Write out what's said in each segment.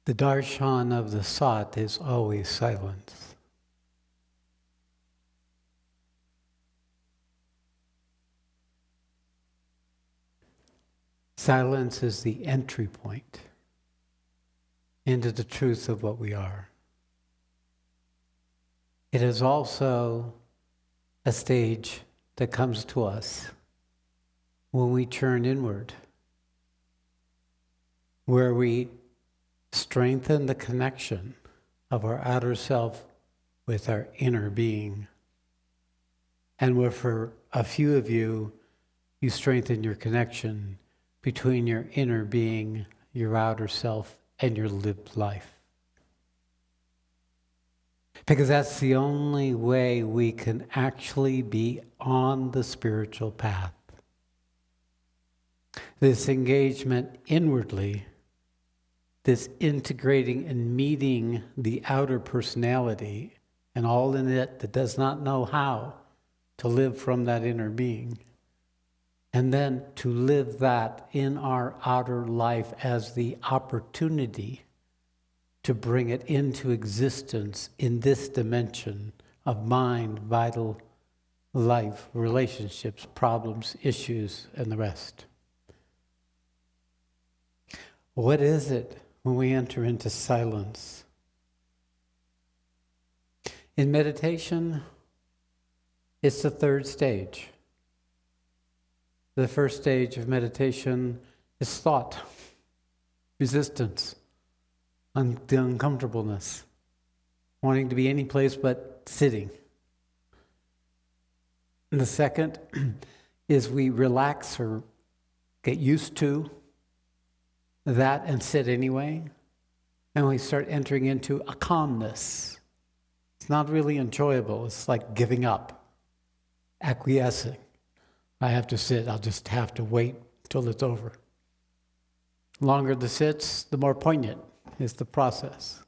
The darshan of the Sat is always silence. Silence is the entry point into the truth of what we are. It is also a stage that comes to us when we turn inward, where we strengthen the connection of our outer self with our inner being. And where for a few of you, you strengthen your connection between your inner being, your outer self, and your lived life. Because that's the only way we can actually be on the spiritual path. This engagement inwardly, this integrating and meeting the outer personality and all in it that does not know how to live from that inner being. And then to live that in our outer life as the opportunity to bring it into existence in this dimension of mind, vital life, relationships, problems, issues, and the rest. What is it when we enter into silence? In meditation, it's the third stage. The first stage of meditation is thought, resistance, the uncomfortableness, wanting to be any place but sitting. And the second is we relax or get used to that and sit anyway. And we start entering into a calmness. It's not really enjoyable. It's like giving up, acquiescing. I have to sit. I'll just have to wait till it's over. The longer the sits, the more poignant is the process.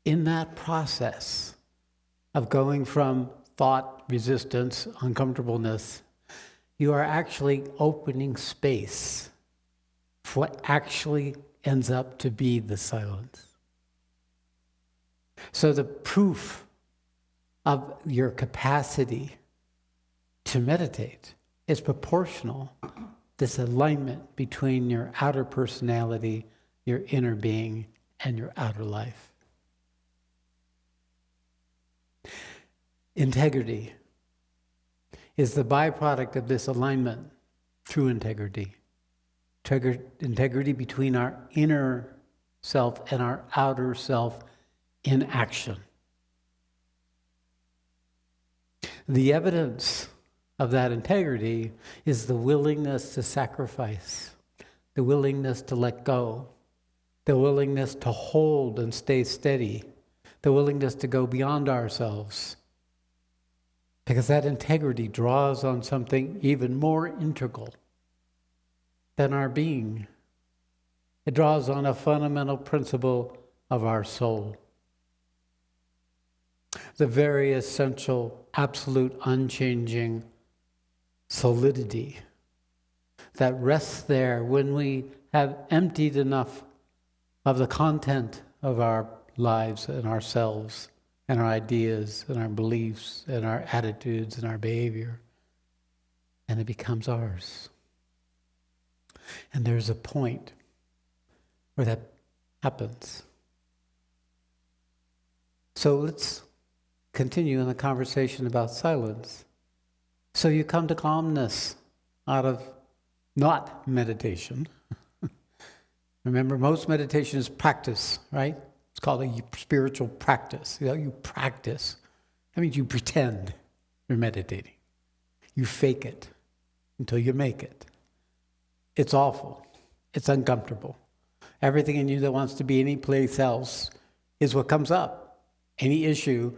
In that process of going from thought, resistance, uncomfortableness, you are actually opening space for what actually ends up to be the silence. So the proof of your capacity to meditate is proportional. This alignment between your outer personality, your inner being, and your outer life. Integrity is the byproduct of this alignment, true integrity. Integrity between our inner self and our outer self in action. The evidence of that integrity is the willingness to sacrifice, the willingness to let go, the willingness to hold and stay steady, the willingness to go beyond ourselves. Because that integrity draws on something even more integral than our being. It draws on a fundamental principle of our soul. The very essential, absolute, unchanging solidity that rests there when we have emptied enough of the content of our lives and ourselves and our ideas and our beliefs and our attitudes and our behavior, and it becomes ours. And there's a point where that happens. So let's continue in the conversation about silence. So you come to calmness out of not meditation. Remember, most meditation is practice, right? It's called a spiritual practice. You practice. That means you pretend you're meditating. You fake it until you make it. It's awful. It's uncomfortable. Everything in you that wants to be any place else is what comes up. Any issue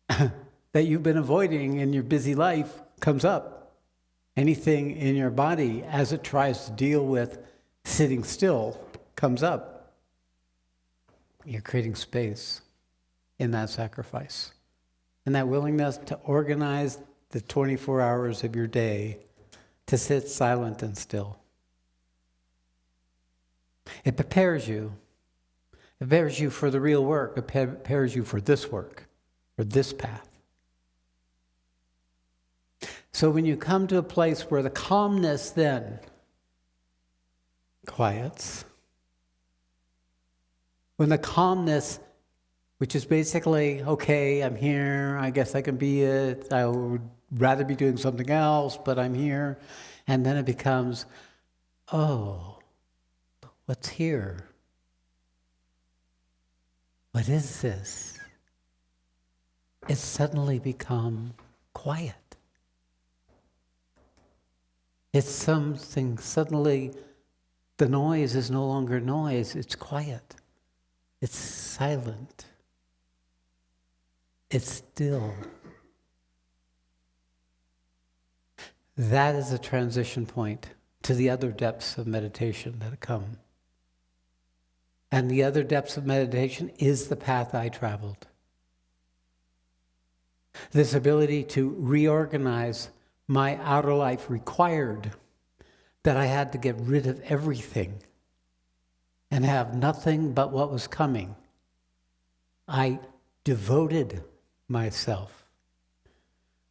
that you've been avoiding in your busy life comes up. Anything in your body as it tries to deal with sitting still comes up. You're creating space in that sacrifice. And that willingness to organize the 24 hours of your day to sit silent and still. It prepares you It prepares you for the real work. It prepares you for this work, for this path. So when you come to a place where the calmness then quiets, when the calmness, which is basically, okay, I'm here, I guess I can be it, I would rather be doing something else, but I'm here, and then it becomes, oh, what's here? What is this? It's suddenly become quiet. It's something, suddenly the noise is no longer noise, it's quiet. It's silent. It's still. That is a transition point to the other depths of meditation that come. And the other depths of meditation is the path I traveled. This ability to reorganize my outer life required that I had to get rid of everything and have nothing but what was coming. I devoted myself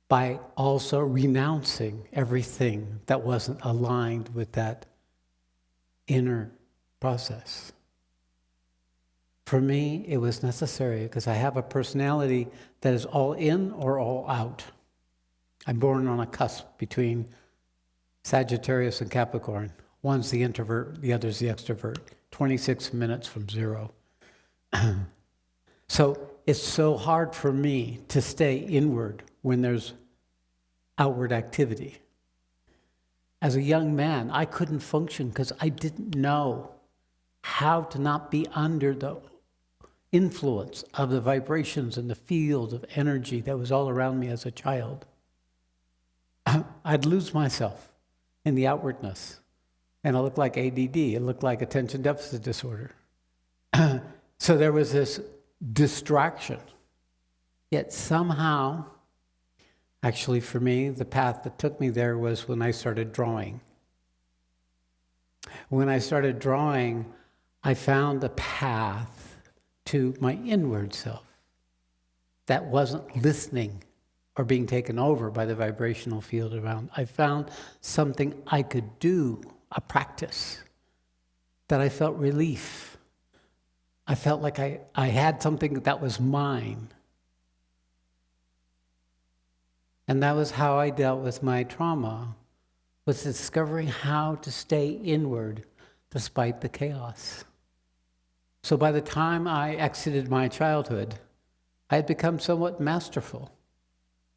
by also renouncing everything that wasn't aligned with that inner process. For me, it was necessary because I have a personality that is all in or all out. I'm born on a cusp between Sagittarius and Capricorn. One's the introvert, the other's the extrovert. 26 minutes from zero. So it's so hard for me to stay inward when there's outward activity. As a young man, I couldn't function because I didn't know how to not be under the influence of the vibrations and the field of energy that was all around me as a child. I'd lose myself in the outwardness. And it looked like ADD. It looked like attention deficit disorder. So there was this distraction. Yet somehow, actually for me, the path that took me there was when I started drawing. When I started drawing, I found a path to my inward self that wasn't listening or being taken over by the vibrational field around. I found something I could do, a practice, that I felt relief. I felt like I had something that was mine. And that was how I dealt with my trauma, was discovering how to stay inward despite the chaos. So by the time I exited my childhood, I had become somewhat masterful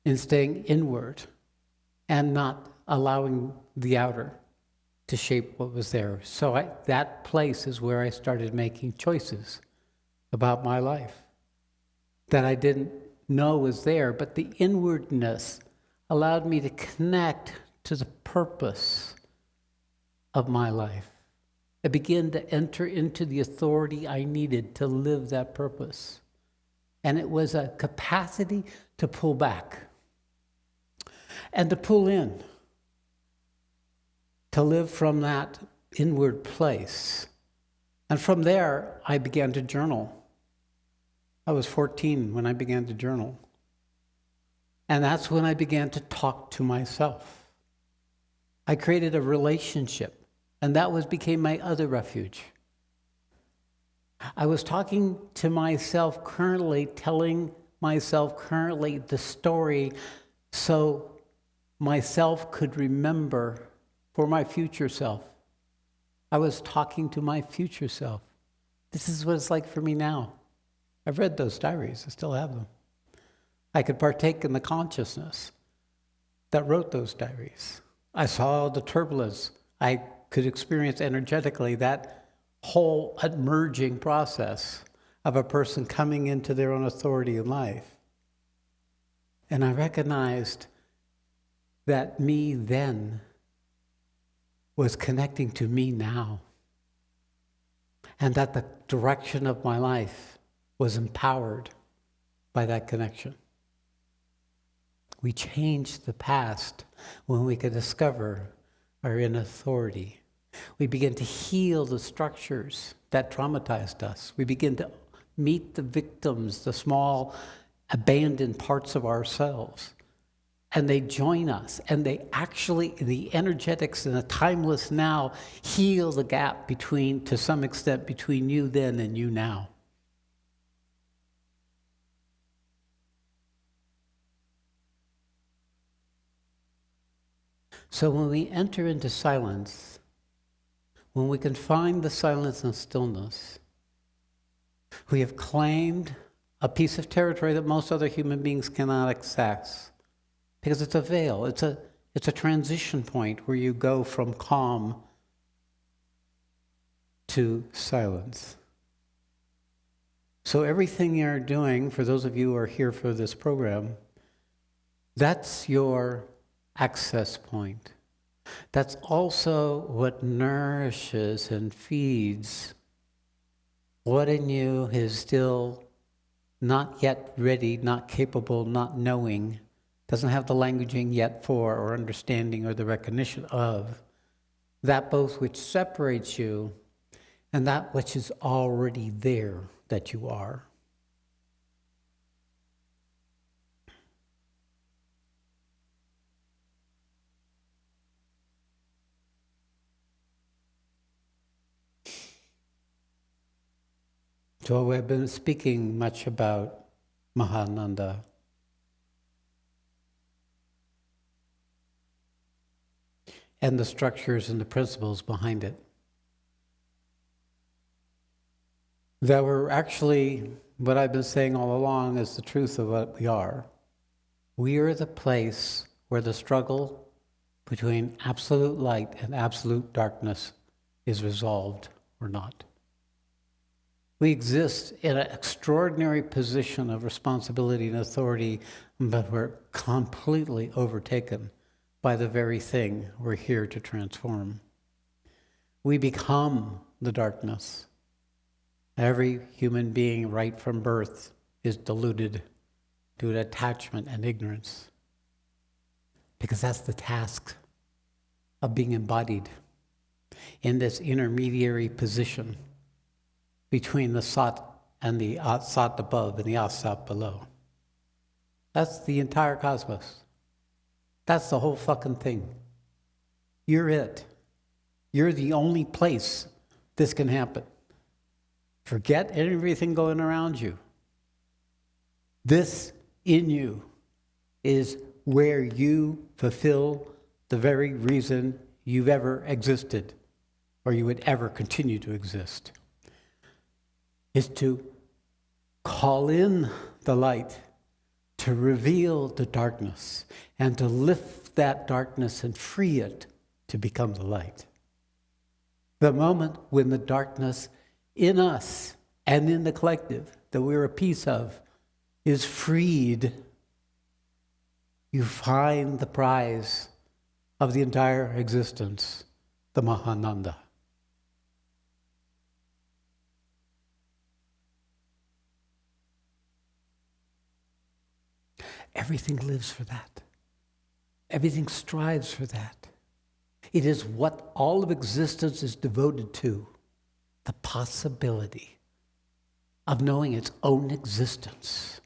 in staying inward and not allowing the outer to shape what was there. So that place is where I started making choices about my life that I didn't know was there, but the inwardness allowed me to connect to the purpose of my life. I began to enter into the authority I needed to live that purpose. And it was a capacity to pull back and to pull in, to live from that inward place. And from there, I began to journal. I was 14 when I began to journal. And that's when I began to talk to myself. I created a relationship. And that became my other refuge. I was talking to myself currently, telling myself currently the story so myself could remember for my future self. I was talking to my future self. This is what it's like for me now. I've read those diaries. I still have them. I could partake in the consciousness that wrote those diaries. I saw the turbulence. I could experience energetically that whole emerging process of a person coming into their own authority in life. And I recognized that me then was connecting to me now. And that the direction of my life was empowered by that connection. We changed the past when we could discover our inner authority We begin to heal the structures that traumatized us. We begin to meet the victims, the small abandoned parts of ourselves. And they join us, and they actually, the energetics in the timeless now, heal the gap between, to some extent, between you then and you now. So when we enter into silence, when we can find the silence and stillness, we have claimed a piece of territory that most other human beings cannot access. Because it's a veil, it's a transition point where you go from calm to silence. So everything you're doing, for those of you who are here for this program, that's your access point. That's also what nourishes and feeds what in you is still not yet ready, not capable, not knowing, doesn't have the languaging yet for, or understanding, or the recognition of, that both which separates you and that which is already there that you are. So we've been speaking much about Mahananda. And the structures and the principles behind it. That were actually, what I've been saying all along is the truth of what we are. We are the place where the struggle between absolute light and absolute darkness is resolved or not. We exist in an extraordinary position of responsibility and authority, but we're completely overtaken by the very thing we're here to transform. We become the darkness. Every human being right from birth is deluded to an attachment and ignorance, because that's the task of being embodied in this intermediary position between the Sat and the Sat above and the Asat below. That's the entire cosmos. That's the whole fucking thing. You're it. You're the only place this can happen. Forget everything going around you. This in you is where you fulfill the very reason you've ever existed, or you would ever continue to exist, is to call in the light, to reveal the darkness, and to lift that darkness and free it to become the light. The moment when the darkness in us and in the collective that we're a piece of is freed, you find the prize of the entire existence, the Mahananda. Everything lives for that. Everything strives for that. It is what all of existence is devoted to, the possibility of knowing its own existence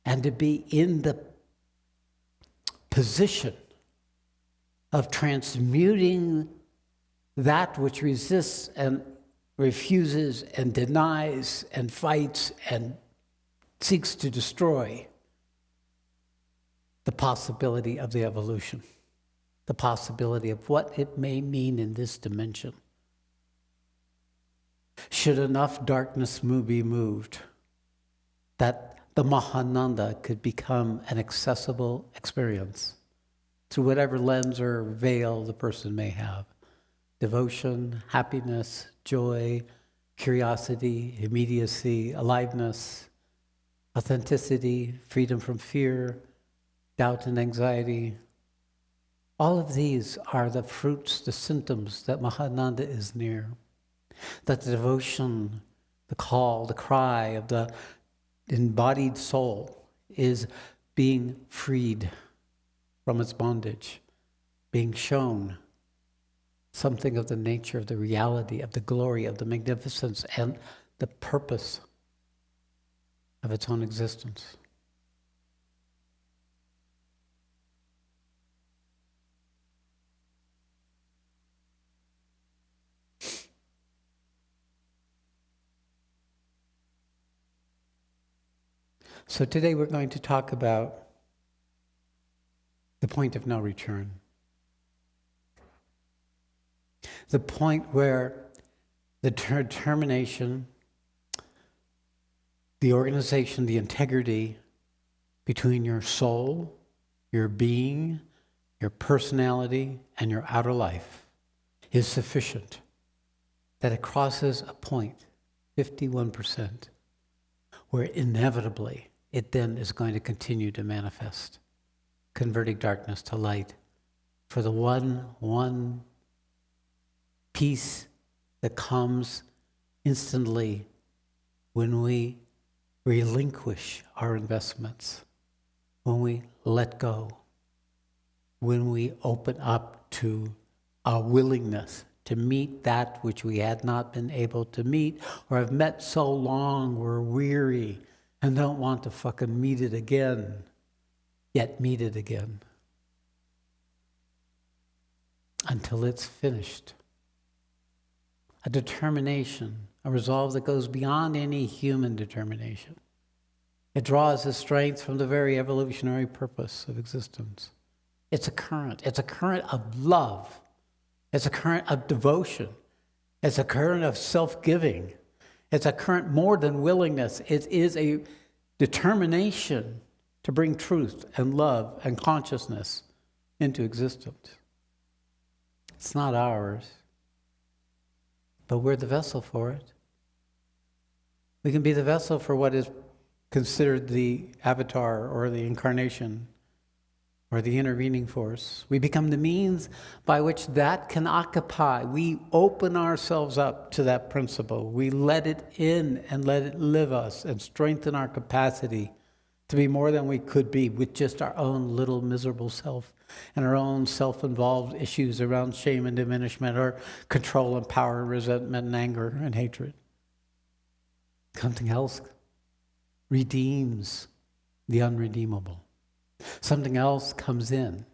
and to be in the position of transmuting that which resists and refuses and denies and fights and seeks to destroy the possibility of the evolution, the possibility of what it may mean in this dimension. Should enough darkness be moved, that the Mahananda could become an accessible experience through whatever lens or veil the person may have. Devotion, happiness, joy, curiosity, immediacy, aliveness, authenticity, freedom from fear, doubt and anxiety. All of these are the fruits, the symptoms that Mahananda is near. That the devotion, the call, the cry of the embodied soul is being freed from its bondage, being shown something of the nature of the reality, of the glory, of the magnificence, and the purpose of its own existence. So today we're going to talk about the point of no return. The point where the determination, the organization, the integrity between your soul, your being, your personality, and your outer life is sufficient, that it crosses a point, 51%, where inevitably it then is going to continue to manifest, converting darkness to light for the one peace that comes instantly when we relinquish our investments, when we let go, when we open up to our willingness to meet that which we had not been able to meet or have met so long we're weary and don't want to fucking meet it again, yet meet it again until it's finished. A determination, a resolve that goes beyond any human determination. It draws its strength from the very evolutionary purpose of existence. It's a current. It's a current of love. It's a current of devotion. It's a current of self-giving. It's a current more than willingness. It is a determination to bring truth and love and consciousness into existence. It's not ours, but we're the vessel for it. We can be the vessel for what is considered the avatar or the incarnation or the intervening force. We become the means by which that can occupy. We open ourselves up to that principle. We let it in and let it live us and strengthen our capacity to be more than we could be with just our own little miserable self and our own self-involved issues around shame and diminishment or control and power, resentment and anger and hatred. Something else redeems the unredeemable. Something else comes in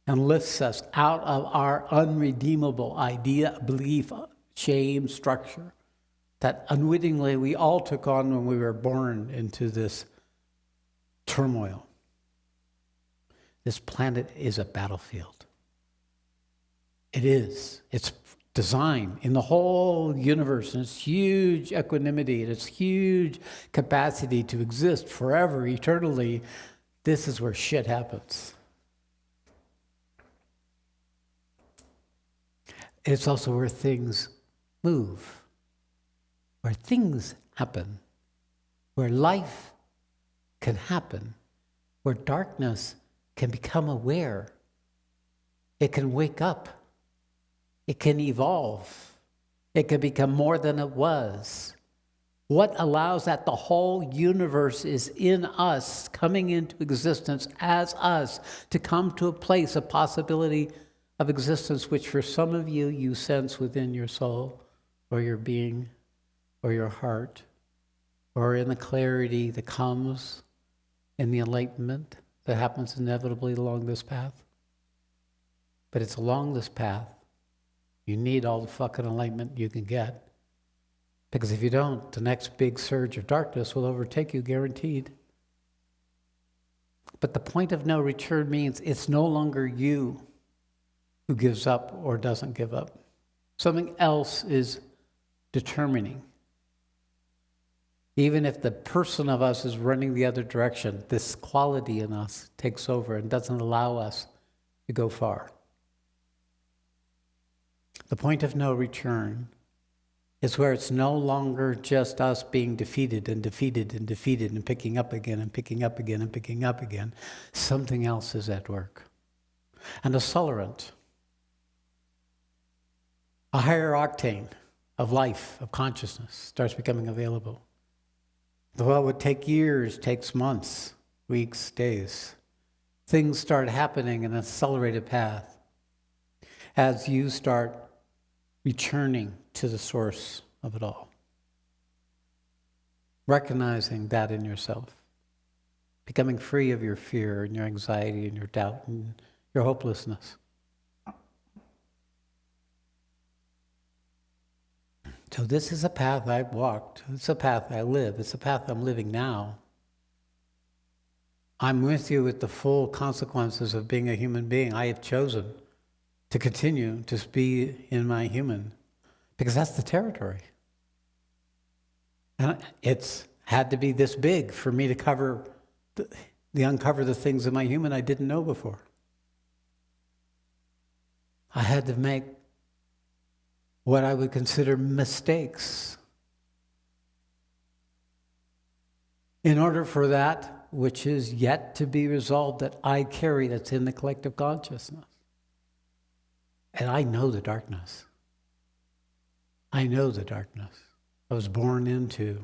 and lifts us out of our unredeemable idea, belief, shame, structure that unwittingly we all took on when we were born into this turmoil. This planet is a battlefield. It is. It's designed in the whole universe, and its huge equanimity and its huge capacity to exist forever, eternally. This is where shit happens. It's also where things move, where things happen, where life can happen, where darkness can become aware. It can wake up. It can evolve. It can become more than it was. What allows that? The whole universe is in us, coming into existence as us, to come to a place, a possibility of existence, which for some of you, you sense within your soul, or your being, or your heart, or in the clarity that comes in the enlightenment that happens inevitably along this path. But it's along this path. You need all the fucking enlightenment you can get. Because if you don't, the next big surge of darkness will overtake you, guaranteed. But the point of no return means it's no longer you who gives up or doesn't give up. Something else is determining. Even if the person of us is running the other direction, this quality in us takes over and doesn't allow us to go far. The point of no return is where it's no longer just us being defeated and defeated and defeated and picking up again and picking up again and picking up again. Something else is at work. And a accelerant, a higher octane of life, of consciousness, starts becoming available. What would take years takes months, weeks, days. Things start happening in an accelerated path. as you start returning to the source of it all. Recognizing that in yourself. Becoming free of your fear and your anxiety and your doubt and your hopelessness. So this is a path I've walked. It's a path I live. It's a path I'm living now. I'm with you with the full consequences of being a human being. I have chosen to continue to be in my human because that's the territory. And it's had to be this big for me to cover uncover the things in my human I didn't know before. I had to make what I would consider mistakes in order for that which is yet to be resolved that I carry that's in the collective consciousness. And I know the darkness. I know the darkness. I was born into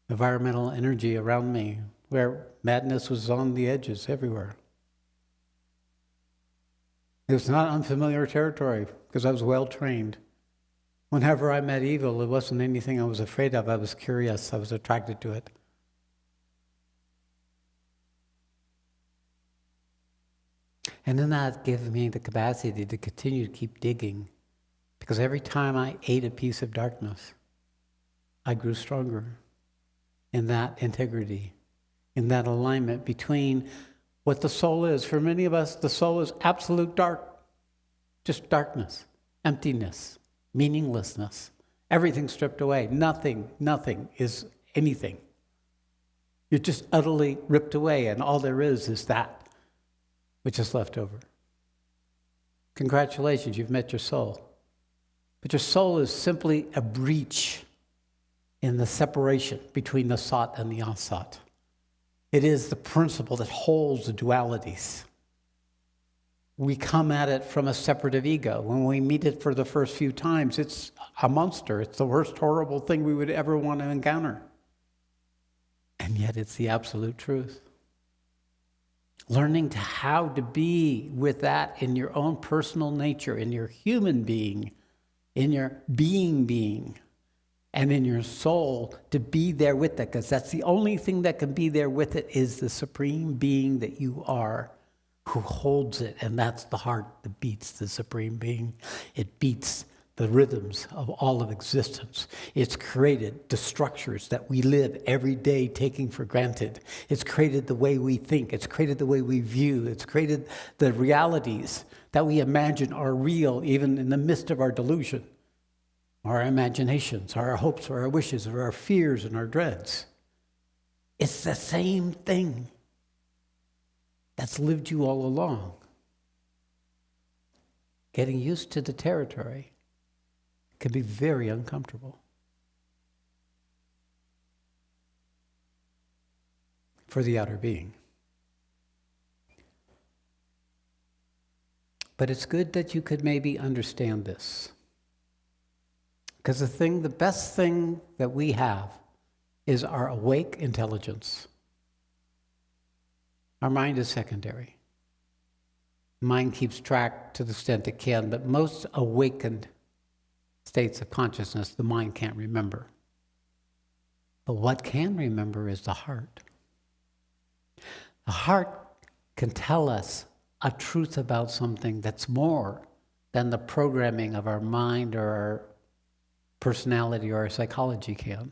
environmental energy around me where madness was on the edges everywhere. It was not unfamiliar territory because I was well trained. Whenever I met evil, it wasn't anything I was afraid of. I was curious. I was attracted to it. And then that gave me the capacity to continue to keep digging. Because every time I ate a piece of darkness, I grew stronger in that integrity, in that alignment between what the soul is. For many of us, the soul is absolute dark, just darkness, emptiness, meaninglessness, everything stripped away. Nothing is anything. You're just utterly ripped away, and all there is that which is left over. Congratulations, you've met your soul. But your soul is simply a breach in the separation between the sat and the unsat. It is the principle that holds the dualities. We come at it from a separative ego. When we meet it for the first few times, it's a monster. It's the worst horrible thing we would ever want to encounter. And yet it's the absolute truth. Learning how to be with that in your own personal nature, in your human being, in your being, and in your soul, to be there with it, because that's the only thing that can be there with it is the supreme being that you are, who holds it, and that's the heart that beats the supreme being. It beats the rhythms of all of existence. It's created the structures that we live every day taking for granted. It's created the way we think. It's created the way we view. It's created the realities that we imagine are real, even in the midst of our delusion, our imaginations, our hopes, or our wishes, or our fears and our dreads. It's the same thing that's lived you all along. Getting used to the territory can be very uncomfortable. For the outer being. But it's good that you could maybe understand this. Because the best thing that we have is our awake intelligence. Our mind is secondary. Mind keeps track to the extent it can, but most awakened states of consciousness, the mind can't remember. But what can remember is the heart. The heart can tell us a truth about something that's more than the programming of our mind or our personality or our psychology can.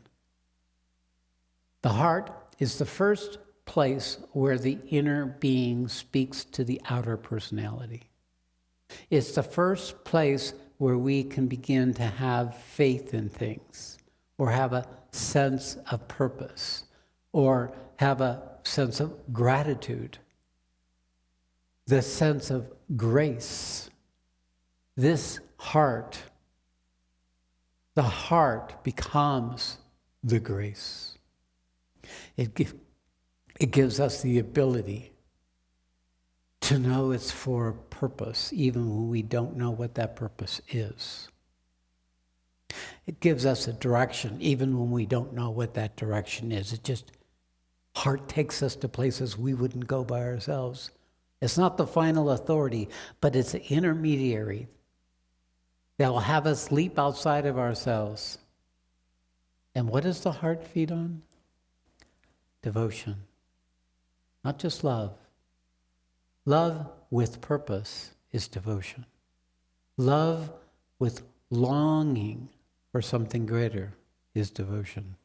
The heart is the first place where the inner being speaks to the outer personality. It's the first place where we can begin to have faith in things, or have a sense of purpose, or have a sense of gratitude, the sense of grace. This heart, the heart becomes the grace. It gives us the ability to know it's for a purpose, even when we don't know what that purpose is. It gives us a direction, even when we don't know what that direction is. Heart takes us to places we wouldn't go by ourselves. It's not the final authority, but it's an intermediary that will have us leap outside of ourselves. And what does the heart feed on? Devotion. Not just love. Love with purpose is devotion. Love with longing for something greater is devotion.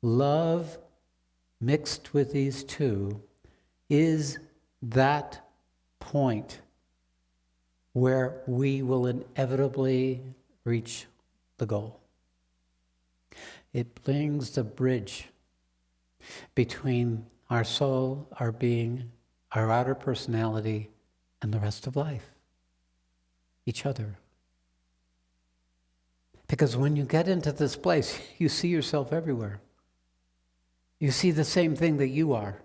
Love mixed with these two is that point where we will inevitably reach the goal. It brings the bridge between our soul, our being, our outer personality, and the rest of life. Each other. Because when you get into this place, you see yourself everywhere. You see the same thing that you are.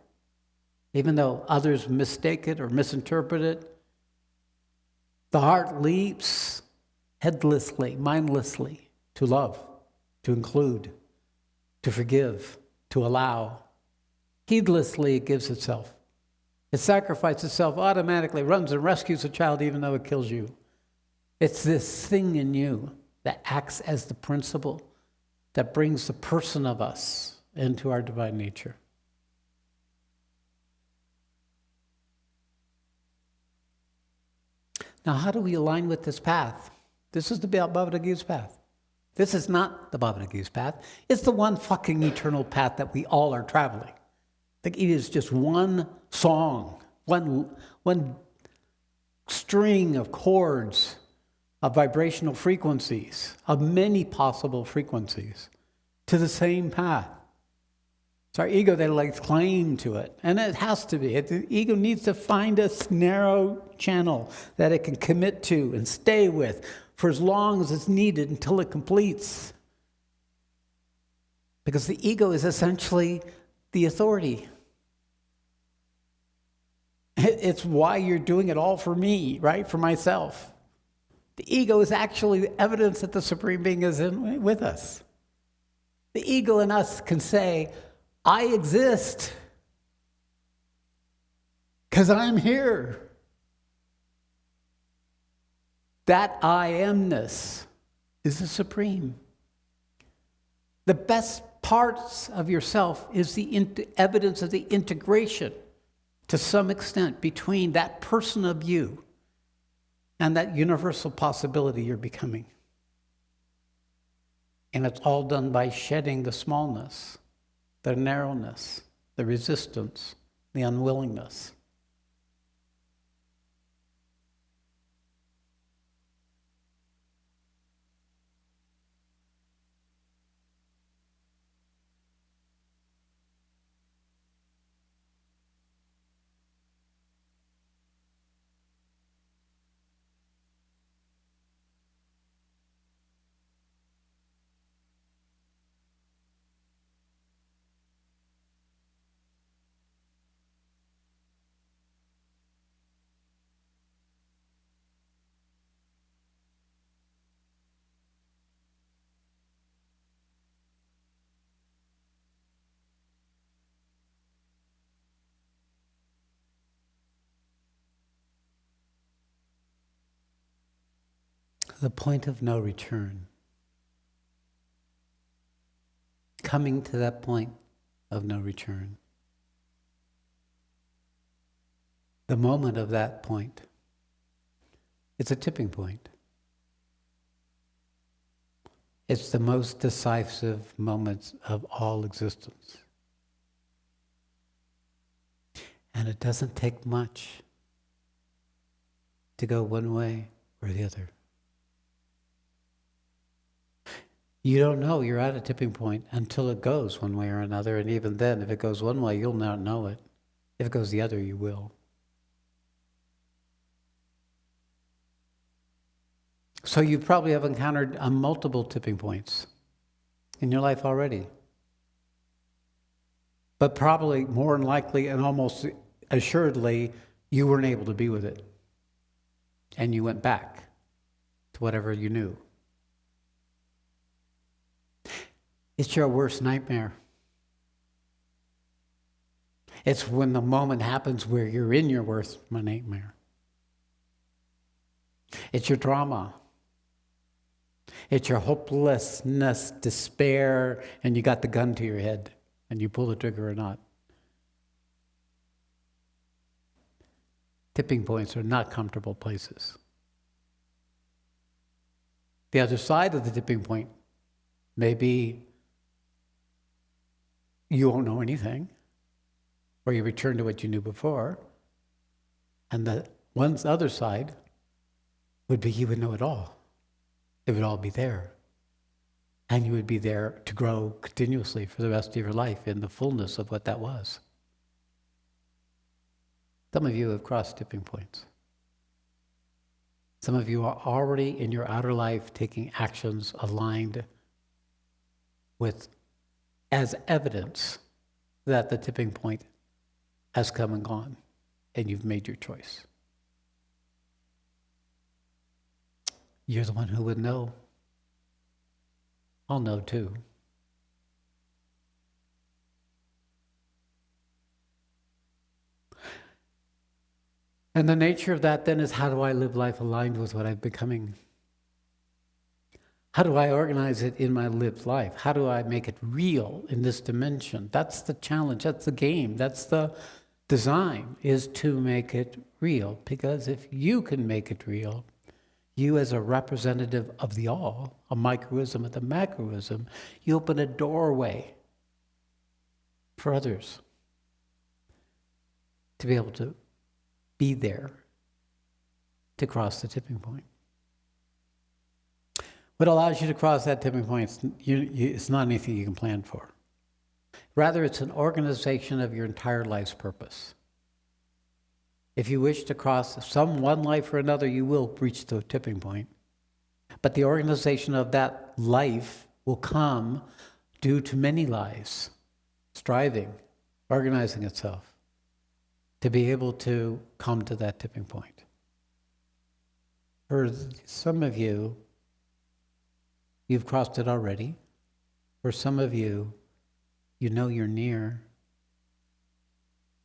Even though others mistake it or misinterpret it, the heart leaps headlessly, mindlessly to love, to include, to forgive, to allow. Heedlessly, it gives itself. It sacrifices itself automatically, runs and rescues a child even though it kills you. It's this thing in you that acts as the principle that brings the person of us into our divine nature. Now, how do we align with this path? This is the Bhava Gita's path. This is not the Bhava Gita's path. It's the one fucking eternal path that we all are traveling. The Gita is just one song, one string of chords, of vibrational frequencies, of many possible frequencies, to the same path. It's our ego that lays claim to it, and it has to be. The ego needs to find a narrow channel that it can commit to and stay with for as long as it's needed until it completes. Because the ego is essentially the authority. It's why you're doing it all for me, right? For myself. The ego is actually the evidence that the Supreme Being is with us. The ego in us can say, I exist because I'm here. That I amness is the Supreme. The best parts of yourself is the evidence of the integration to some extent between that person of you and that universal possibility you're becoming. And it's all done by shedding the smallness, the narrowness, the resistance, the unwillingness. The point of no return. Coming to that point of no return. The moment of that point. It's a tipping point. It's the most decisive moment of all existence. And it doesn't take much to go one way or the other. You don't know you're at a tipping point until it goes one way or another, and even then, if it goes one way, you'll not know it. If it goes the other, you will. So you probably have encountered multiple tipping points in your life already. But probably more than likely and almost assuredly, you weren't able to be with it. And you went back to whatever you knew. It's your worst nightmare. It's when the moment happens where you're in your worst nightmare. It's your drama. It's your hopelessness, despair, and you got the gun to your head, and you pull the trigger or not. Tipping points are not comfortable places. The other side of the tipping point may be you won't know anything, or you return to what you knew before, and the other side would be you would know it all. It would all be there. And you would be there to grow continuously for the rest of your life in the fullness of what that was. Some of you have crossed tipping points. Some of you are already in your outer life taking actions aligned with as evidence that the tipping point has come and gone, and you've made your choice. You're the one who would know. I'll know too. And the nature of that then is, how do I live life aligned with what I'm becoming? How do I organize it in my lived life? How do I make it real in this dimension? That's the challenge, that's the game, that's the design, is to make it real. Because if you can make it real, you as a representative of the all, a microism of the macroism, you open a doorway for others to be able to be there to cross the tipping point. What allows you to cross that tipping point, it's not anything you can plan for. Rather, it's an organization of your entire life's purpose. If you wish to cross one life or another, you will reach the tipping point. But the organization of that life will come due to many lives, striving, organizing itself to be able to come to that tipping point. For some of you, you've crossed it already. For some of you, you know you're near.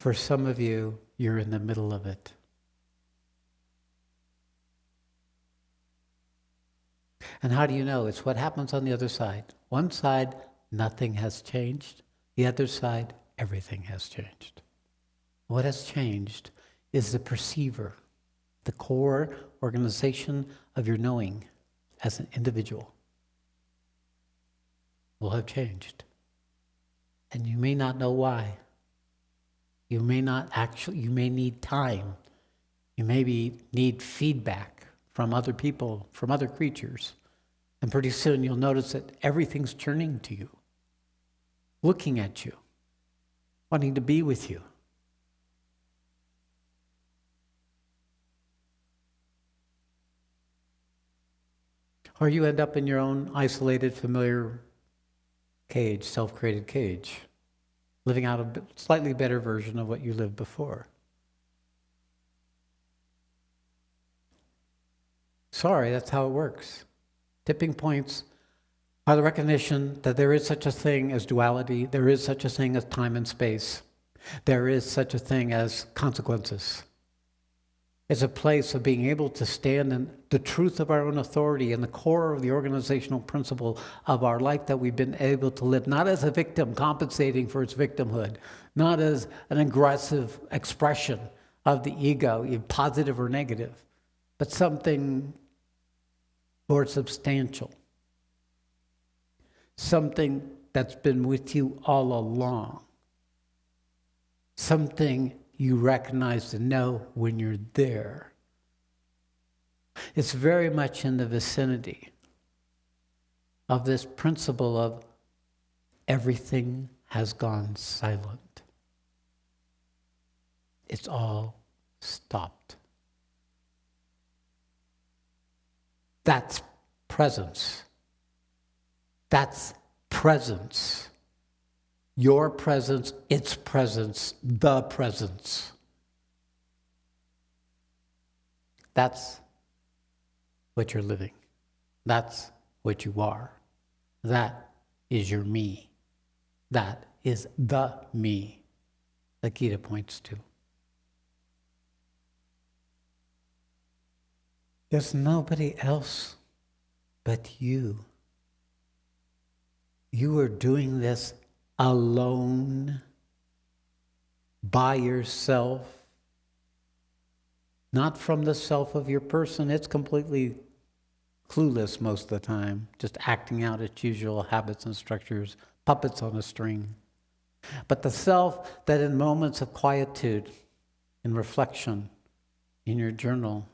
For some of you, you're in the middle of it. And how do you know? It's what happens on the other side. One side, nothing has changed. The other side, everything has changed. What has changed is the perceiver, the core organization of your knowing as an individual will have changed. And you may not know why. You may need time. You need feedback from other people, from other creatures. And pretty soon you'll notice that everything's turning to you, looking at you, wanting to be with you. Or you end up in your own isolated, familiar cage, self-created cage, living out a slightly better version of what you lived before. Sorry, that's how it works. Tipping points are the recognition that there is such a thing as duality, there is such a thing as time and space, there is such a thing as consequences. It's a place of being able to stand in the truth of our own authority and the core of the organizational principle of our life that we've been able to live, not as a victim compensating for its victimhood, not as an aggressive expression of the ego, positive or negative, but something more substantial, something that's been with you all along, something you recognize and know when you're there. It's very much in the vicinity of this principle of everything has gone silent. It's all stopped. That's presence. That's presence. Your presence, its presence, the presence. That's what you're living. That's what you are. That is your me. That is the me that Gita points to. There's nobody else but you. You are doing this alone, by yourself, not from the self of your person. It's completely clueless most of the time, just acting out its usual habits and structures, puppets on a string. But the self that in moments of quietude, in reflection, in your journal,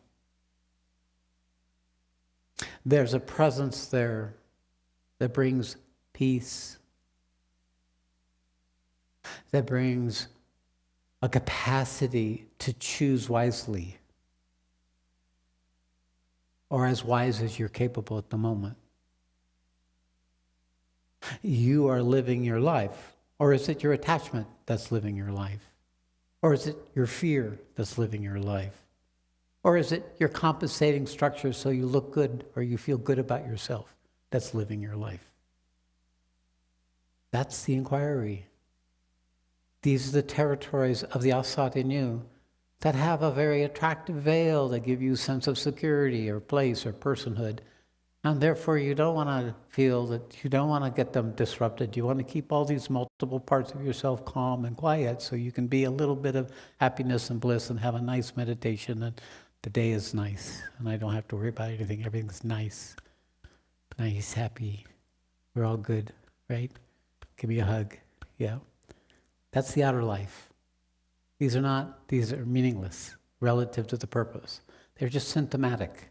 there's a presence there that brings peace, that brings a capacity to choose wisely, or as wise as you're capable at the moment. You are living your life. Or is it your attachment that's living your life? Or is it your fear that's living your life? Or is it your compensating structure so you look good or you feel good about yourself that's living your life? That's the inquiry. These are the territories of the Asat in you that have a very attractive veil that give you a sense of security or place or personhood. And therefore, you don't want to feel that, you don't want to get them disrupted. You want to keep all these multiple parts of yourself calm and quiet so you can be a little bit of happiness and bliss and have a nice meditation. And the day is nice. And I don't have to worry about anything. Everything's nice. Nice, happy. We're all good, right? Give me a hug. Yeah. That's the outer life. These are meaningless relative to the purpose. They're just symptomatic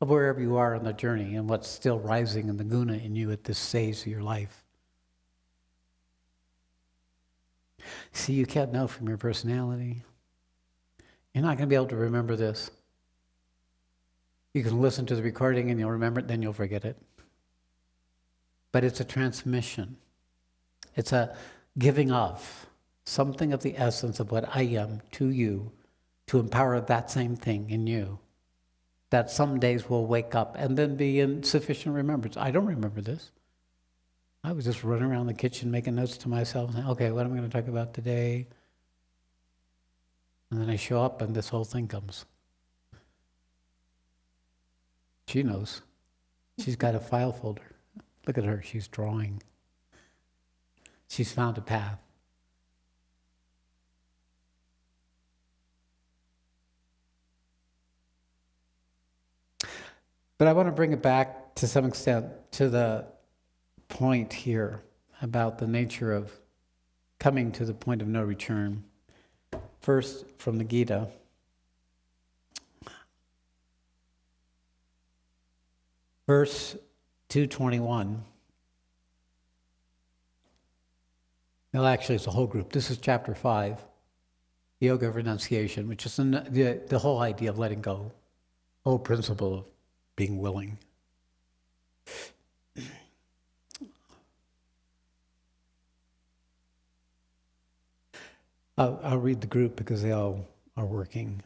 of wherever you are on the journey and what's still rising in the guna in you at this stage of your life. See, you can't know from your personality. You're not going to be able to remember this. You can listen to the recording and you'll remember it, then you'll forget it. But it's a transmission. It's a giving of something of the essence of what I am to you to empower that same thing in you. That some days will wake up and then be in sufficient remembrance. I don't remember this. I was just running around the kitchen making notes to myself, saying, okay, what am I going to talk about today? And then I show up and this whole thing comes. She knows. She's got a file folder. Look at her, she's drawing. She's found a path. But I want to bring it back to some extent to the point here about the nature of coming to the point of no return. First, from the Gita. Verse 221. Well, actually, it's a whole group. This is chapter 5, the Yoga of Renunciation, which is the whole idea of letting go, the whole principle of being willing. I'll read the group because they all are working.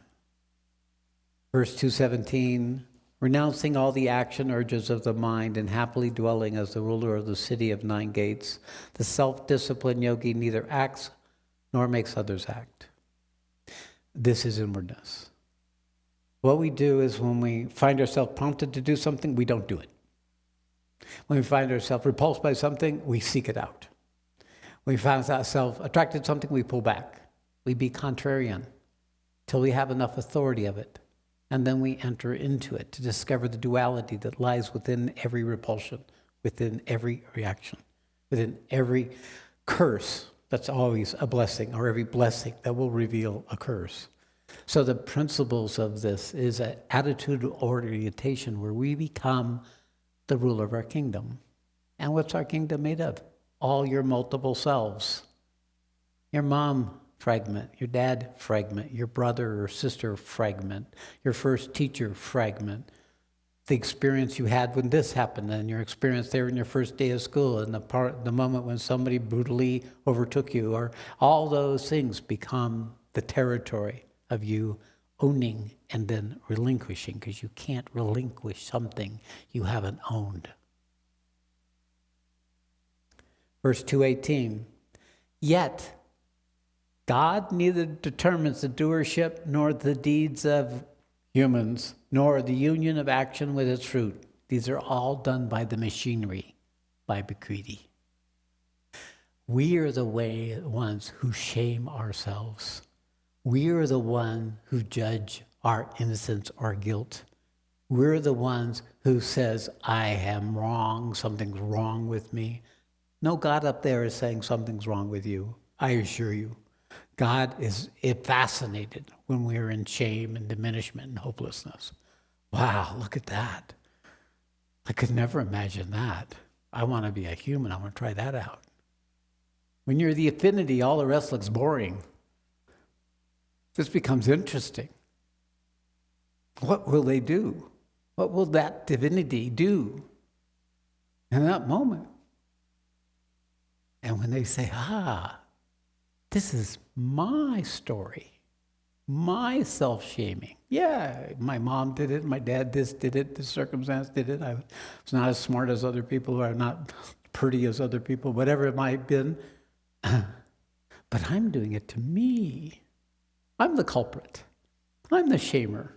Verse 217, renouncing all the action urges of the mind and happily dwelling as the ruler of the city of 9 gates, the self-disciplined yogi neither acts nor makes others act. This is inwardness. What we do is when we find ourselves prompted to do something, we don't do it. When we find ourselves repulsed by something, we seek it out. When we find ourselves attracted to something, we pull back. We be contrarian till we have enough authority of it. And then we enter into it to discover the duality that lies within every repulsion, within every reaction, within every curse that's always a blessing, or every blessing that will reveal a curse. So the principles of this is an attitude orientation where we become the ruler of our kingdom. And what's our kingdom made of? All your multiple selves. Your mom fragment, your dad fragment, your brother or sister fragment, your first teacher fragment, the experience you had when this happened, and your experience there in your first day of school, and the moment when somebody brutally overtook you, or all those things become the territory of you owning and then relinquishing, because you can't relinquish something you haven't owned. Verse 218, yet God neither determines the doership nor the deeds of humans, nor the union of action with its fruit. These are all done by the machinery, by Prakriti. We are the ones who shame ourselves. We are the ones who judge our innocence or guilt. We're the ones who says, I am wrong, something's wrong with me. No God up there is saying something's wrong with you, I assure you. God is fascinated when we're in shame and diminishment and hopelessness. Wow, look at that. I could never imagine that. I want to be a human. I want to try that out. When you're the affinity, all the rest looks boring. This becomes interesting. What will they do? What will that divinity do in that moment? And when they say, this is my story, my self-shaming. Yeah, my mom did it, my dad did it, this circumstance did it. I was not as smart as other people, or not pretty as other people, whatever it might have been. But I'm doing it to me. I'm the culprit. I'm the shamer.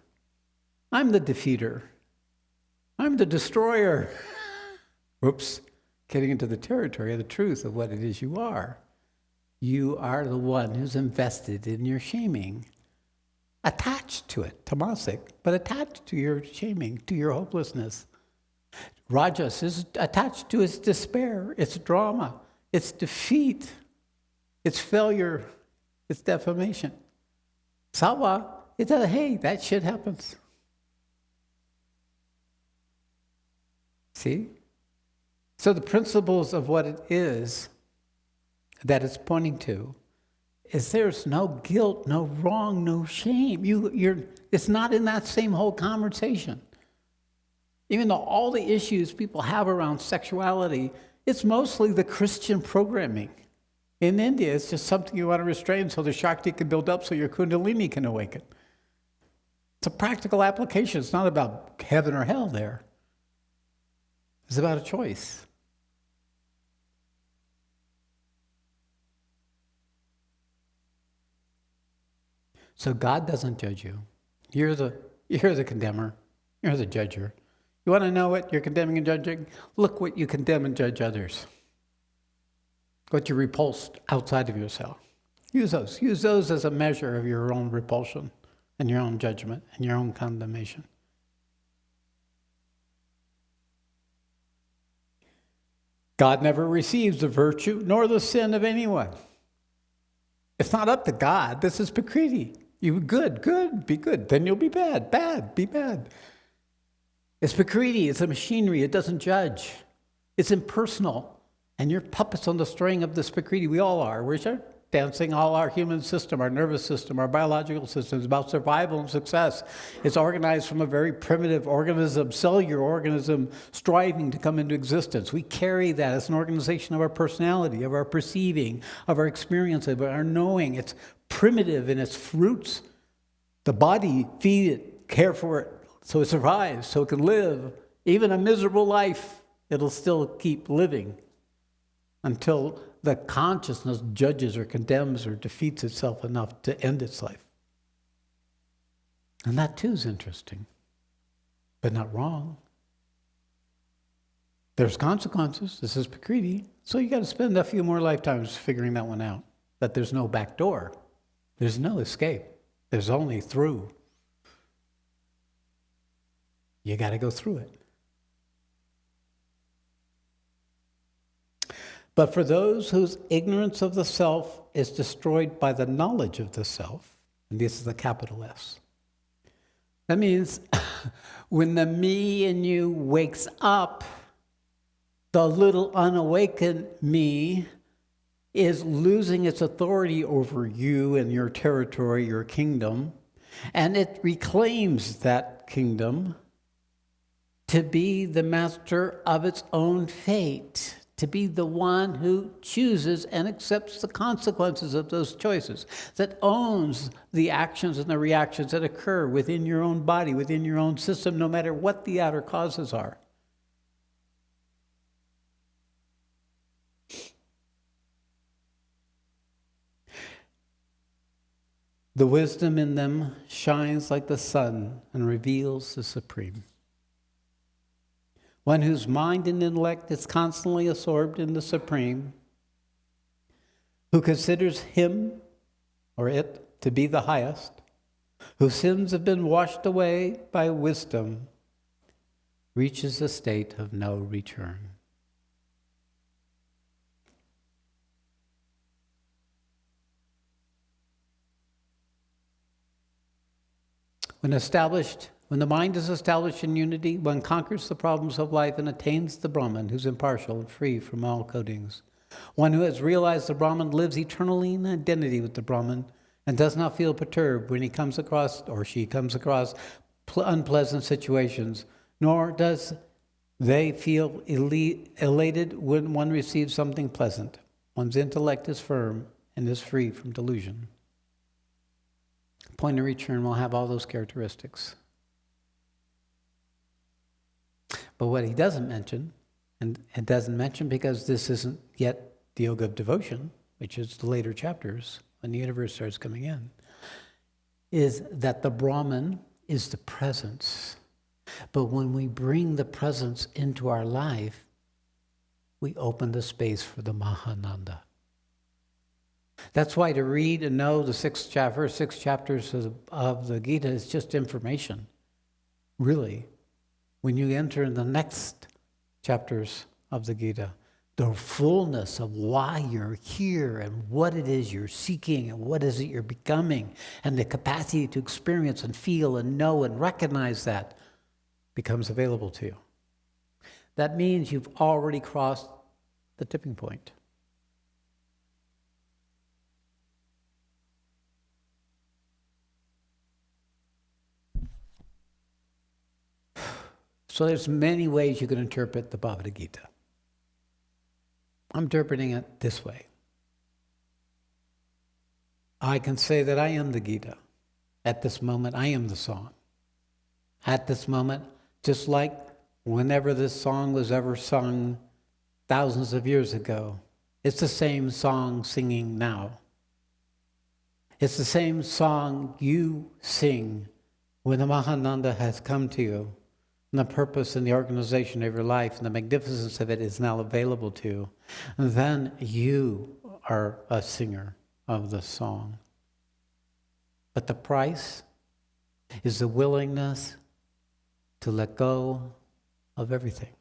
I'm the defeater. I'm the destroyer. Whoops, getting into the territory of the truth of what it is you are. You are the one who's invested in your shaming. Attached to it, tamasic, but attached to your shaming, to your hopelessness. Rajas is attached to its despair, its drama, its defeat, its failure, its defamation. Sattva, it does, hey, that shit happens. See? So the principles of what it is that it's pointing to is there's no guilt, no wrong, no shame. It's not in that same whole conversation. Even though all the issues people have around sexuality, it's mostly the Christian programming. In India, it's just something you want to restrain so the Shakti can build up so your Kundalini can awaken. It's a practical application. It's not about heaven or hell there. It's about a choice. So God doesn't judge you. You're the condemner. You're the judger. You want to know what you're condemning and judging? Look what you condemn and judge others. What you repulsed outside of yourself. Use those. Use those as a measure of your own repulsion and your own judgment and your own condemnation. God never receives the virtue nor the sin of anyone. It's not up to God. This is Prakriti. You good, be good. Then you'll be bad, be bad. It's Prakriti. It's a machinery. It doesn't judge. It's impersonal. And you're puppets on the string of this Prakriti. We all are. We're dancing all our human system, our nervous system, our biological system. It's about survival and success. It's organized from a very primitive organism, cellular organism, striving to come into existence. We carry that as an organization of our personality, of our perceiving, of our experience, of our knowing. It's primitive in its roots. The body, feed it, care for it, so it survives, so it can live. Even a miserable life, it'll still keep living until the consciousness judges or condemns or defeats itself enough to end its life. And that too is interesting, but not wrong. There's consequences. This is Prakriti. So you got to spend a few more lifetimes figuring that one out, that there's no back door. There's no escape. There's only through. You got to go through it. But for those whose ignorance of the self is destroyed by the knowledge of the self, and this is the capital S, that means when the me in you wakes up, the little unawakened me is losing its authority over you and your territory, your kingdom, and it reclaims that kingdom to be the master of its own fate, to be the one who chooses and accepts the consequences of those choices, that owns the actions and the reactions that occur within your own body, within your own system, no matter what the outer causes are. The wisdom in them shines like the sun and reveals the supreme. one whose mind and intellect is constantly absorbed in the Supreme, who considers him or it to be the highest, whose sins have been washed away by wisdom, reaches a state of no return. When the mind is established in unity, one conquers the problems of life and attains the Brahman, who's impartial and free from all coatings. One who has realized the Brahman lives eternally in identity with the Brahman and does not feel perturbed when he comes across, or she comes across, unpleasant situations, nor does they feel elated when one receives something pleasant. One's intellect is firm and is free from delusion. Point of return will have all those characteristics. But what he doesn't mention, and it doesn't mention because this isn't yet the yoga of devotion, which is the later chapters when the universe starts coming in, is that the Brahman is the presence. But when we bring the presence into our life, we open the space for the Mahananda. That's why to read and know the first six chapters of the Gita is just information. Really, when you enter in the next chapters of the Gita, the fullness of why you're here and what it is you're seeking and what is it you're becoming, and the capacity to experience and feel and know and recognize that becomes available to you. That means you've already crossed the tipping point. So there's many ways you can interpret the Bhagavad Gita. I'm interpreting it this way. I can say that I am the Gita. At this moment, I am the song. At this moment, just like whenever this song was ever sung thousands of years ago, it's the same song singing now. It's the same song you sing when the Mahananda has come to you. And the purpose and the organization of your life and the magnificence of it is now available to you. And then you are a singer of the song. But the price is the willingness to let go of everything.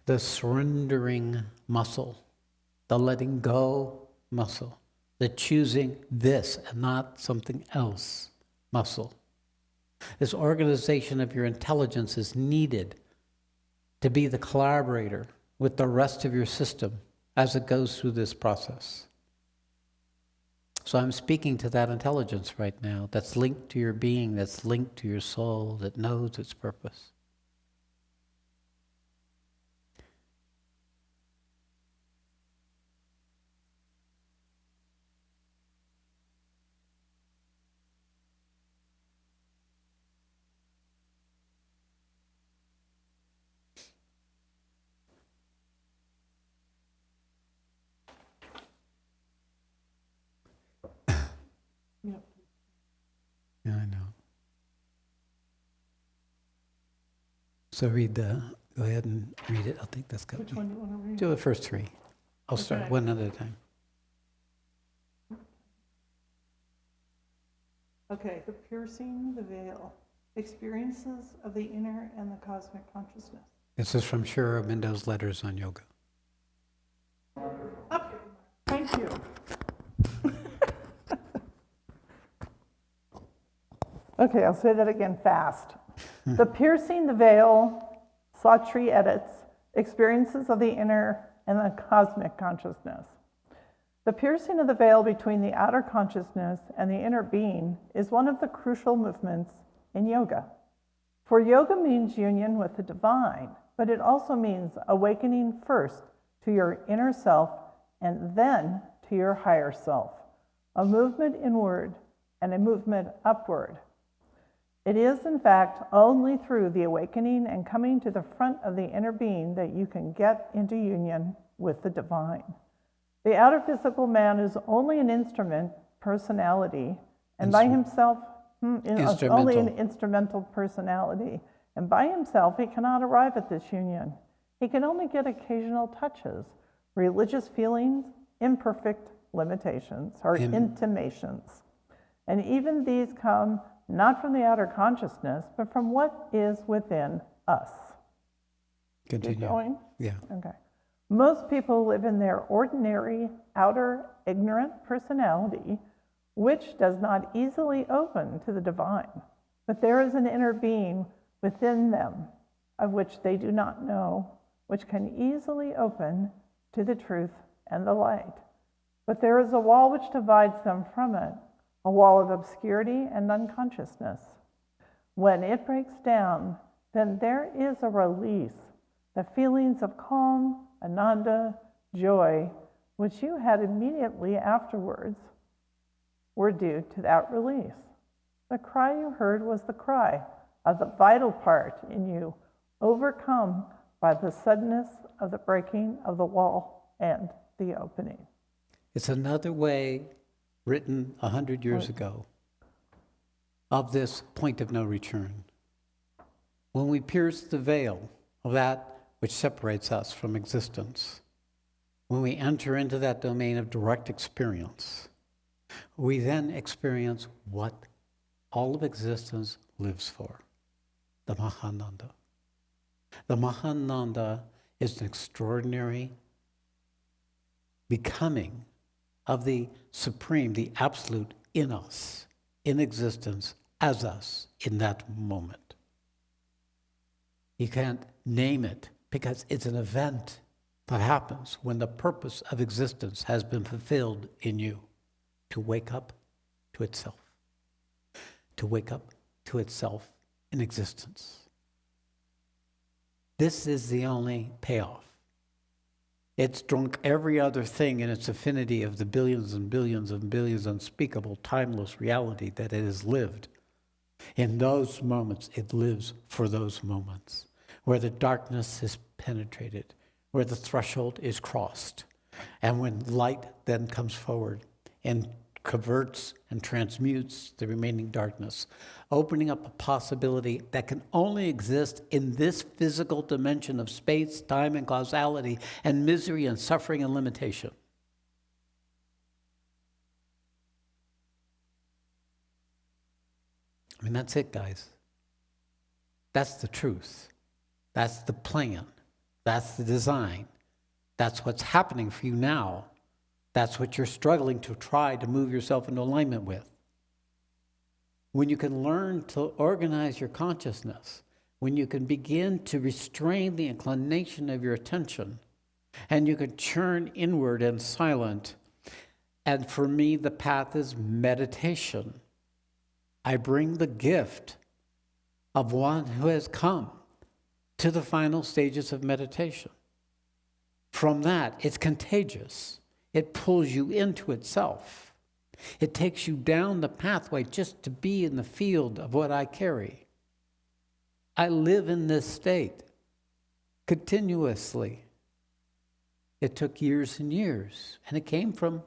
The surrendering muscle, the letting go muscle, the choosing this and not something else muscle. This organization of your intelligence is needed to be the collaborator with the rest of your system as it goes through this process. So I'm speaking to that intelligence right now that's linked to your being, that's linked to your soul, that knows its purpose. Yeah, I know. So go ahead and read it. I think that's good. Which one do you want to read? Do the first three. I'll start one at a time. Okay, the piercing the veil, experiences of the inner and the cosmic consciousness. This is from Shree Aurobindo's letters on yoga. Thank you. Okay, I'll say that again fast. The piercing the veil, Shree edits, experiences of the inner and the cosmic consciousness. The piercing of the veil between the outer consciousness and the inner being is one of the crucial movements in yoga. For yoga means union with the divine, but it also means awakening first to your inner self and then to your higher self, a movement inward and a movement upward. It is, in fact, only through the awakening and coming to the front of the inner being that you can get into union with the divine. The outer physical man is only an instrument, personality, and by himself, only an instrumental personality, And by himself, he cannot arrive at this union. He can only get occasional touches, religious feelings, imperfect limitations, or intimations. And even these come not from the outer consciousness, but from what is within us. Continue. Keep going? Yeah. Okay. Most people live in their ordinary, outer, ignorant personality, which does not easily open to the divine. But there is an inner being within them, of which they do not know, which can easily open to the truth and the light. But there is a wall which divides them from it, a wall of obscurity and unconsciousness. When it breaks down, then there is a release, the feelings of calm, ananda, joy, which you had immediately afterwards, were due to that release. The cry you heard was the cry of the vital part in you, overcome by the suddenness of the breaking of the wall and the opening. It's another way, written 100 years ago, of this point of no return. When we pierce the veil of that which separates us from existence, when we enter into that domain of direct experience, we then experience what all of existence lives for, the Mahananda. The Mahananda is an extraordinary becoming of the supreme, the absolute in us, in existence, as us, in that moment. You can't name it because it's an event that happens when the purpose of existence has been fulfilled in you, to wake up to itself, to wake up to itself in existence. This is the only payoff. It's drunk every other thing in its affinity of the billions and billions and billions unspeakable, timeless reality that it has lived. In those moments, it lives for those moments, where the darkness is penetrated, where the threshold is crossed, and when light then comes forward and converts and transmutes the remaining darkness, opening up a possibility that can only exist in this physical dimension of space, time, and causality, and misery and suffering and limitation. I mean, that's it, guys. That's the truth. That's the plan. That's the design. That's what's happening for you now. That's what you're struggling to try to move yourself into alignment with. When you can learn to organize your consciousness, when you can begin to restrain the inclination of your attention, and you can churn inward and silent, and for me, the path is meditation. I bring the gift of one who has come to the final stages of meditation. From that, it's contagious. It pulls you into itself. It takes you down the pathway just to be in the field of what I carry. I live in this state continuously. It took years and years, and it came from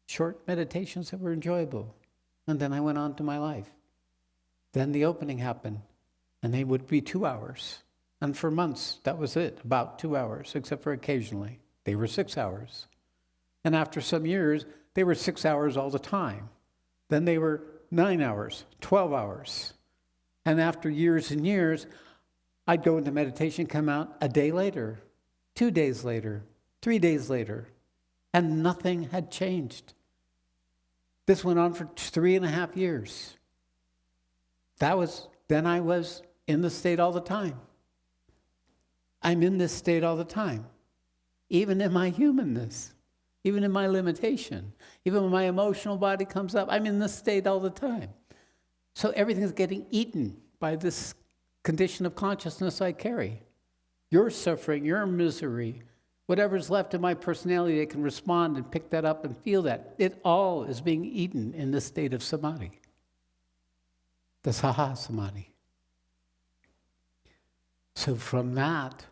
short meditations that were enjoyable. And then I went on to my life. Then the opening happened, and they would be 2 hours. And for months, that was it, about 2 hours, except for occasionally. They were 6 hours. And after some years, they were 6 hours all the time. Then they were 9 hours, 12 hours. And after years and years, I'd go into meditation, come out a day later, 2 days later, 3 days later, and nothing had changed. This went on for 3.5 years. Then I was in the state all the time. I'm in this state all the time, even in my humanness. Even in my limitation, even when my emotional body comes up, I'm in this state all the time. So everything is getting eaten by this condition of consciousness I carry. Your suffering, your misery, whatever's left of my personality that can respond and pick that up and feel that, it all is being eaten in this state of samadhi, the saha samadhi. So from that,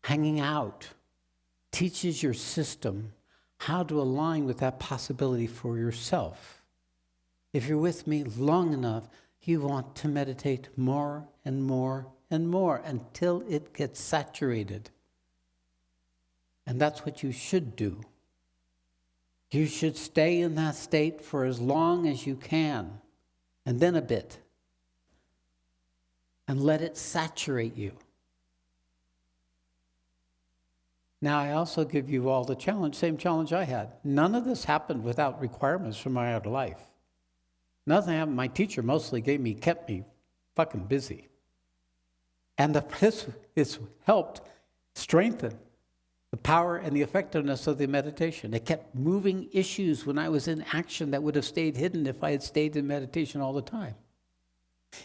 hanging out teaches your system how to align with that possibility for yourself. If you're with me long enough, You want to meditate more and more and more until it gets saturated. And that's what you should do. You should stay in that state for as long as you can, and then a bit. And let it saturate you. Now, I also give you all the challenge, same challenge I had. None of this happened without requirements from my outer life. Nothing happened. My teacher mostly kept me fucking busy. And it's helped strengthen the power and the effectiveness of the meditation. It kept moving issues when I was in action that would have stayed hidden if I had stayed in meditation all the time.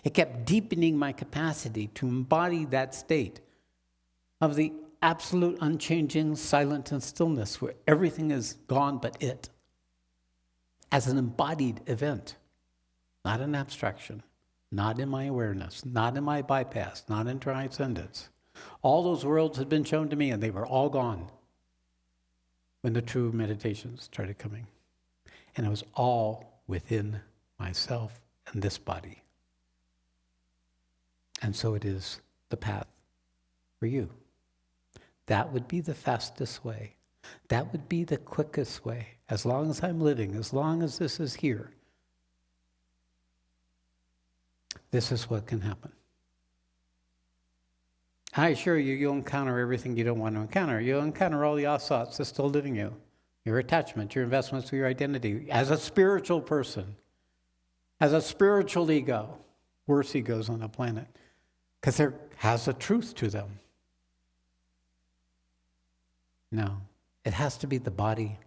It kept deepening my capacity to embody that state of the absolute unchanging silence and stillness where everything is gone but it, as an embodied event, not an abstraction, not in my awareness, not in my bypass, not in transcendence. All those worlds had been shown to me and they were all gone when the true meditations started coming. And it was all within myself and this body. And so it is the path for you. That would be the fastest way. That would be the quickest way. As long as I'm living, as long as this is here, this is what can happen. I assure you, you'll encounter everything you don't want to encounter. You'll encounter all the thoughts that still live in you, your attachment, your investments, your identity. As a spiritual person, as a spiritual ego, worst egos on the planet, because there has a truth to them. No, it has to be the body.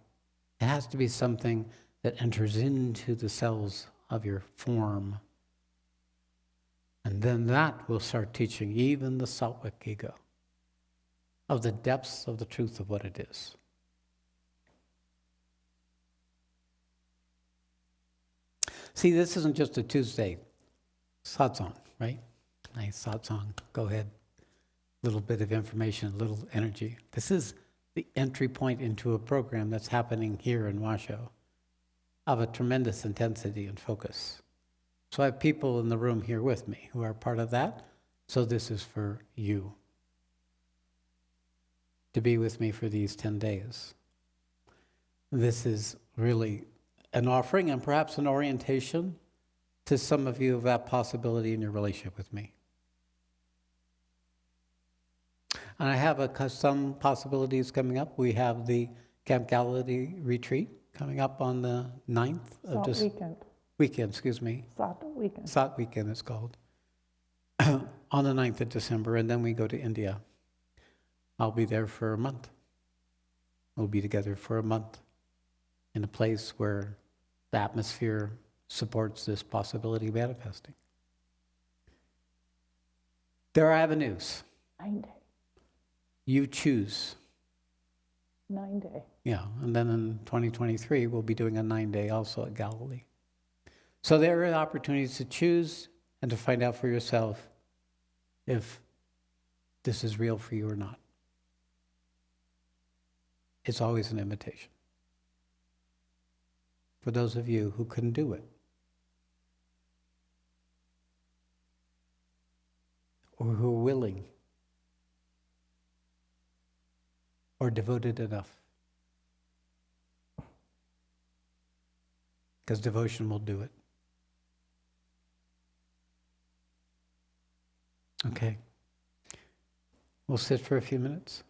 It has to be something that enters into the cells of your form. And then that will start teaching even the Sattvic ego of the depths of the truth of what it is. See, this isn't just a Tuesday satsang, right? Nice satsang. Go ahead. A little bit of information, a little energy. This is the entry point into a program that's happening here in Washoe of a tremendous intensity and focus. So I have people in the room here with me who are part of that. So this is for you to be with me for these 10 days. This is really an offering and perhaps an orientation to some of you of that possibility in your relationship with me. And I have some possibilities coming up. We have the Camp Galilee retreat coming up on the 9th of this weekend, excuse me. Sat weekend it's called. On the 9th of December, and then we go to India. I'll be there for a month. We'll be together for a month in a place where the atmosphere supports this possibility of manifesting. There are avenues. 9 days. You choose. 9 days. Yeah, and then in 2023, we'll be doing a 9-day also at Galilee. So there are opportunities to choose and to find out for yourself if this is real for you or not. It's always an invitation. For those of you who couldn't do it, or who are willing, or devoted enough. Because devotion will do it. Okay. We'll sit for a few minutes.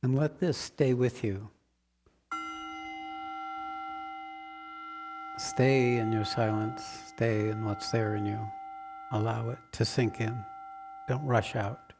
And let this stay with you. Stay in your silence. Stay in what's there in you. Allow it to sink in. Don't rush out.